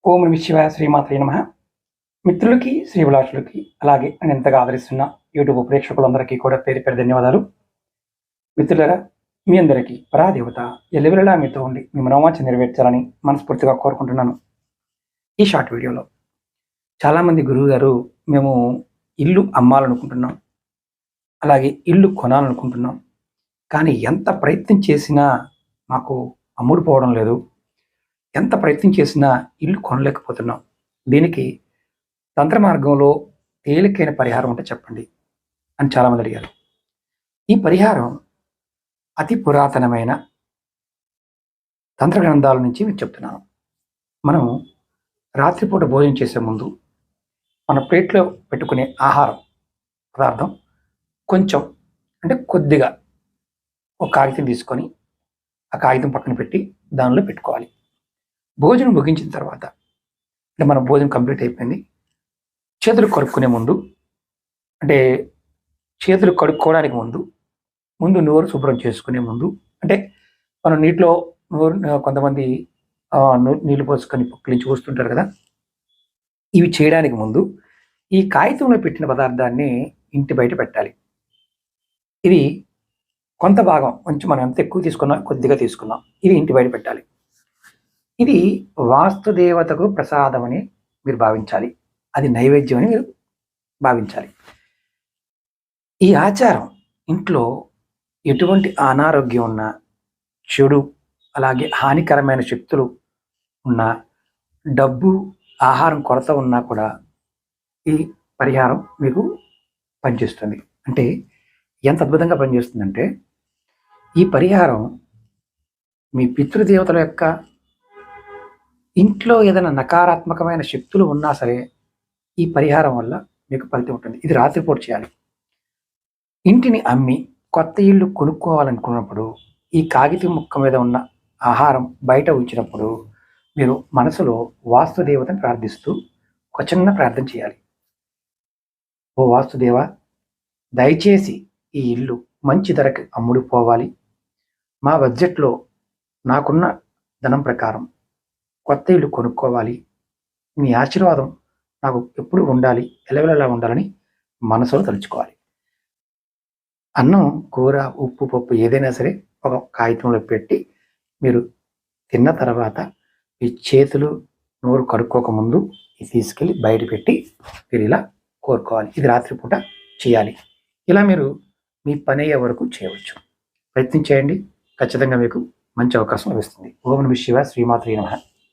ఓం నమః శివాయ శ్రీమాత్రే నమః. మిత్రులకి, శ్రీభిలాషులకి, అలాగే నన్ను ఎంతగా ఆదరిస్తున్న యూట్యూబ్ ప్రేక్షకులందరికీ కూడా పేరు పేరు ధన్యవాదాలు. మిత్రులారా, మీ అందరికీ పరాదేవత ఎల్లవెల్లలా మీతో ఉండి మీ మనోవాంఛ నెరవేర్చాలని మనస్ఫూర్తిగా కోరుకుంటున్నాను. ఈ షార్ట్ వీడియోలో చాలామంది గురువు గారు మేము ఇల్లు అమ్మాలనుకుంటున్నాం, అలాగే ఇల్లు కొనాలనుకుంటున్నాం, కానీ ఎంత ప్రయత్నం చేసినా మాకు అమ్ముడు పోవడం లేదు, ఎంత ప్రయత్నం చేసినా ఇల్లు కొనలేకపోతున్నాం. దీనికి తంత్ర మార్గంలో తేలికైన పరిహారం ఉంటే చెప్పండి అని చాలామంది అడిగారు. ఈ పరిహారం అతి పురాతనమైన తంత్ర గ్రంథాల నుంచి మీకు చెప్తున్నాను. మనం రాత్రిపూట భోజనం చేసే ముందు మన ప్లేట్లో పెట్టుకునే ఆహారం పదార్థం కొంచెం అంటే కొద్దిగా ఒక కాగితం తీసుకొని ఆ కాగితం పక్కన పెట్టి దానిలో పెట్టుకోవాలి. భోజనం ముగించిన తర్వాత అంటే మన భోజనం కంప్లీట్ అయిపోయింది, చేతులు కడుక్కునే ముందు అంటే చేతులు కడుక్కోవడానికి ముందు నోరు శుభ్రం చేసుకునే ముందు అంటే మనం నీటిలో నోరు కొంతమంది నీళ్లు పోసుకొని పుక్కిలించి కూస్తుంటారు కదా, ఇవి చేయడానికి ముందు ఈ కాగితంలో పెట్టిన పదార్థాన్ని ఇంటి బయట పెట్టాలి. ఇది కొంత భాగం కొంచెం మనం ఎంత ఎక్కువ తీసుకున్నాం కొద్దిగా తీసుకున్నాం, ఇది ఇంటి బయట పెట్టాలి. ఇది వాస్తుదేవతకు ప్రసాదం అని మీరు భావించాలి, అది నైవేద్యం అని మీరు భావించాలి. ఈ ఆచారం ఇంట్లో ఎటువంటి అనారోగ్యం ఉన్నా, చెడు అలాగే హానికరమైన శక్తులు ఉన్నా, డబ్బు ఆహారం కొరత ఉన్నా కూడా ఈ పరిహారం మీకు పనిచేస్తుంది. అంటే ఎంత అద్భుతంగా పనిచేస్తుందంటే ఈ పరిహారం మీ పితృదేవతల యొక్క ఇంట్లో ఏదైనా నకారాత్మకమైన శక్తులు ఉన్నా సరే ఈ పరిహారం వల్ల మీకు ఫలితం ఉంటుంది. ఇది రాత్రిపూట చేయాలి. ఇంటిని అమ్మి కొత్త ఇల్లు కొనుక్కోవాలనుకున్నప్పుడు ఈ కాగితం ముక్క మీద ఉన్న ఆహారం బయట ఉంచినప్పుడు మీరు మనసులో వాస్తుదేవతను ప్రార్థిస్తూ ఒక చిన్న ప్రార్థన చేయాలి. ఓ వాస్తుదేవ, దయచేసి ఈ ఇల్లు మంచి ధరకి అమ్ముడుపోవాలి, మా బడ్జెట్లో నాకున్న ధనం ప్రకారం కొత్త ఇల్లు కొనుక్కోవాలి, మీ ఆశీర్వాదం నాకు ఎప్పుడు ఉండాలి, ఎలవెలలా ఉండాలని మనసులో తలుచుకోవాలి. అన్నం, కూర, ఉప్పు, పప్పు ఏదైనా సరే ఒక కాగితంలో పెట్టి మీరు తిన్న తర్వాత మీ చేతులు నోరు కడుక్కోకముందు ఇది తీసుకెళ్ళి బయట పెట్టి మీరు ఇలా కోరుకోవాలి. ఇది రాత్రిపూట చేయాలి. ఇలా మీరు మీ పని అయ్యే వరకు చేయవచ్చు. ప్రయత్నం చేయండి, ఖచ్చితంగా మీకు మంచి అవకాశం లభిస్తుంది. ఓం నమః శివాయ శ్రీమాత్రే నమః.